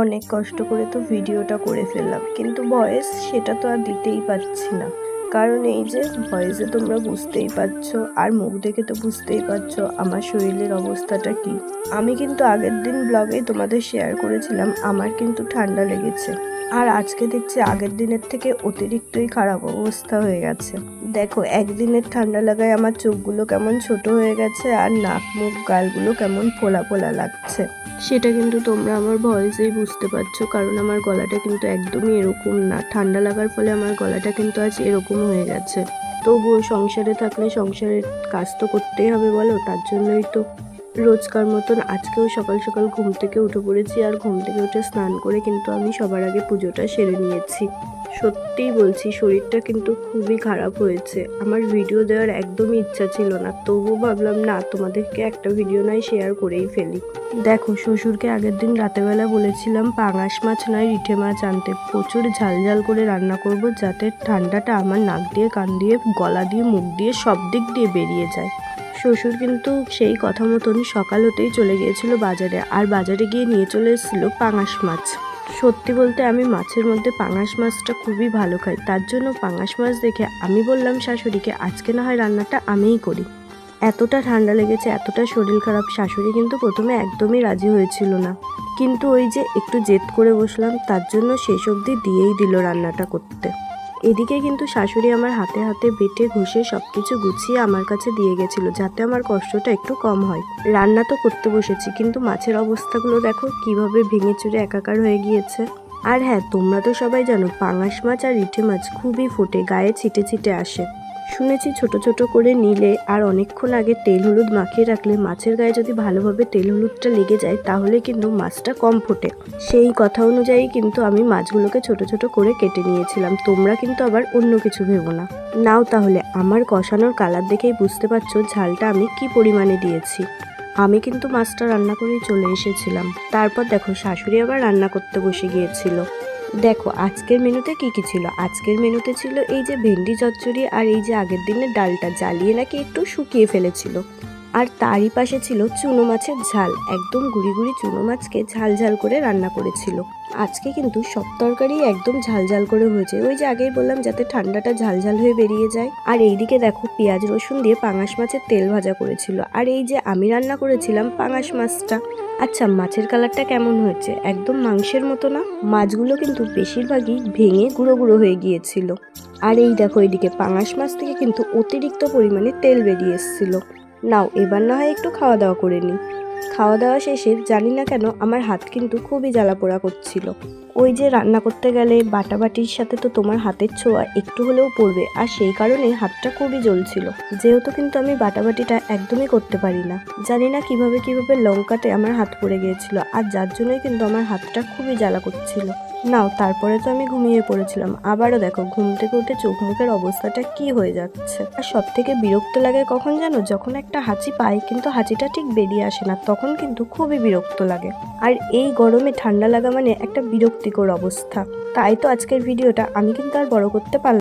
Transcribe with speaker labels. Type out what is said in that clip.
Speaker 1: অনেক কষ্ট করে তো ভিডিওটা করে ফেললাম, কিন্তু ভয়েস সেটা তো আর দিতেই পারছি না। কারণ এই যে ভয়েসে তোমরা বুঝতেই পারছো, আর মুখ দেখে তো বুঝতেই পারছো আমার শরীরের অবস্থাটা কি। আমি কিন্তু আগের দিন ব্লগে তোমাদের শেয়ার করেছিলাম আমার কিন্তু ঠান্ডা লেগেছে, আর আজকে দেখছি আগের দিনের থেকে অতিরিক্তই খারাপ অবস্থা হয়ে গেছে। দেখো, একদিনের ঠান্ডা লাগায় আমার চোখগুলো কেমন ছোট হয়ে গেছে, আর নাক মুখ গালগুলো কেমন ফোলা ফোলা লাগছে। সেটা কিন্তু তোমরা আমার ভয়েসেই বুঝতে পারছো, কারণ আমার গলাটা কিন্তু একদমই এরকম না। ঠান্ডা লাগার ফলে আমার গলাটা কিন্তু আজ এরকম হয়ে গেছে। তবুও সংসারে থাকলে সংসারের কাজ তো করতেই হবে বলো, তার জন্যই তো রোজকার মতন আজকেও সকাল সকাল ঘুম থেকে উঠে পড়েছি। আর ঘুম থেকে উঠে স্নান করে কিন্তু আমি সবার আগে পুজোটা সেরে নিয়েছি। সত্যিই বলছি, শরীরটা কিন্তু খুবই খারাপ হয়েছে। আমার ভিডিও দেওয়ার একদমই ইচ্ছা ছিল না, তবুও ভাবলাম না, তোমাদেরকে একটা ভিডিও নয় শেয়ার করেই ফেলি। দেখো, শ্বশুরকে আগের দিন রাতেবেলা বলেছিলাম পাঙাশ মাছ নয় রিঠে মাছ আনতে। প্রচুর ঝাল ঝাল করে রান্না করব, যাতে ঠান্ডাটা আমার নাক দিয়ে, কান দিয়ে, গলা দিয়ে, মুখ দিয়ে সব দিক দিয়ে বেরিয়ে যায়। শ্বশুর কিন্তু সেই কথা মতন সকাল হতেই চলে গিয়েছিল বাজারে, আর বাজারে গিয়ে নিয়ে চলে এসেছিল পাঙাশ মাছ। সত্যি বলতে আমি মাছের মধ্যে পাঙাশ মাছটা খুবই ভালো খাই, তার জন্য পাঙাশ মাছ দেখে আমি বললাম শাশুড়িকে আজকে না হয় রান্নাটা আমিই করি। এতটা ঠান্ডা লেগেছে, এতটা শরীর খারাপ, শাশুড়ি কিন্তু প্রথমে একদমই রাজি হয়েছিল না, কিন্তু ওই যে একটু জেদ করে বসলাম, তার জন্য শেষ অবধি দিয়েই দিল রান্নাটা করতে। এদিকে কিন্তু শাশুড়ি আমার হাতে হাতে বেটে ঘষে সব কিছু গুছিয়ে আমার কাছে দিয়ে গেছিলো, যাতে আমার কষ্টটা একটু কম হয়। রান্না তো করতে বসেছি, কিন্তু মাছের অবস্থাগুলো দেখো কিভাবে ভেঙে চুরে একাকার হয়ে গিয়েছে। আর হ্যাঁ, তোমরা তো সবাই জানো পাঙাশ মাছ আর রিঠে মাছ খুবই ফোটে, গায়ে ছিটে ছিটে আসে। শুনেছি ছোট ছোট করে নিলে আর অনেকক্ষণ আগে তেল হলুদ মাখিয়ে রাখলে মাছের গায়ে যদি ভালোভাবে তেল হলুদটা লেগে যায়, তাহলে কিন্তু মাছটা কম ফোটে। সেই কথা অনুযায়ী কিন্তু আমি মাছগুলোকে ছোট ছোট করে কেটে নিয়েছিলাম। তোমরা কিন্তু আবার অন্য কিছু ভেবো না। নাও তাহলে, আমার কষানোর কালার দেখেই বুঝতে পারছো ঝালটা আমি কি পরিমাণে দিয়েছি। আমি কিন্তু মাছটা রান্না করেই চলে এসেছিলাম। তারপর দেখো, শাশুড়ি আবার রান্না করতে বসে গিয়েছিল। দেখো আজকের মেনুতে কি কি ছিল। আজকের মেনুতে ছিল এই যে ভেন্ডি চচ্চড়ি, আর এই যে আগের দিনের ডালটা জ্বালিয়ে নাকি একটু শুকিয়ে ফেলেছিল। আর তারই পাশে ছিল চুনো মাছের ঝাল, একদম গুড়ি গুড়ি চুনো মাছকে ঝাল ঝাল করে রান্না করেছিল। আজকে কিন্তু সব তরকারি একদম ঝাল ঝাল করে হয়েছে, ওই যে আগেই বললাম যাতে ঠান্ডাটা ঝাল ঝাল হয়ে বেরিয়ে যায়। আর এইদিকে দেখো, পেঁয়াজ রসুন দিয়ে পাঙাশ মাছের তেল ভাজা করেছিল। আর এই যে আমি রান্না করেছিলাম পাঙাশ মাছটা। আচ্ছা, মাছের কালারটা কেমন হয়েছে? একদম মাংসের মতো না? মাছগুলো কিন্তু বেশিরভাগই ভেঙে গুঁড়ো গুঁড়ো হয়ে গিয়েছিল। আর এই দেখো, এদিকে পাঙাশ মাছ থেকে কিন্তু অতিরিক্ত পরিমাণে তেল বেরিয়ে এসেছিল। নাও, এবার না হয় একটু খাওয়া দাওয়া করে নিই। খাওয়া দাওয়া শেষে জানি না কেন আমার হাত কিন্তু খুবই জ্বালা পোড়া করছিল। ওই যে রান্না করতে গেলে বাটাবাটির সাথে তো তোমার হাতের ছোঁয়া একটু হলেও পড়বে, আর সেই কারণে হাতটা খুবই জ্বলছিল। যেহেতু কিন্তু আমি বাটাবাটিটা একদমই করতে পারি না, জানি না কিভাবে কিভাবে লঙ্কাতে আমার হাত পড়ে গিয়েছিল, আর যার জন্যই কিন্তু আমার হাতটা খুবই জ্বালা করছিল। নাও, তারপরে তো আমি ঘুমিয়ে পড়েছিলাম। আবারও দেখো, ঘুম থেকে উঠে চোখ মুখের অবস্থাটা কি হয়ে যাচ্ছে। আর সব থেকে বিরক্ত লাগে কখন জানো? যখন একটা হাঁচি পাই কিন্তু হাঁচিটা ঠিক বেরিয়ে আসে না, তখন কিন্তু খুবই বিরক্ত লাগে। আর এই গরমে ঠান্ডা লাগা মানে একটা বিরক্তিকর অবস্থা। তাই তো আজকের ভিডিওটা আমি কিন্তু আর বড় করতে পারলাম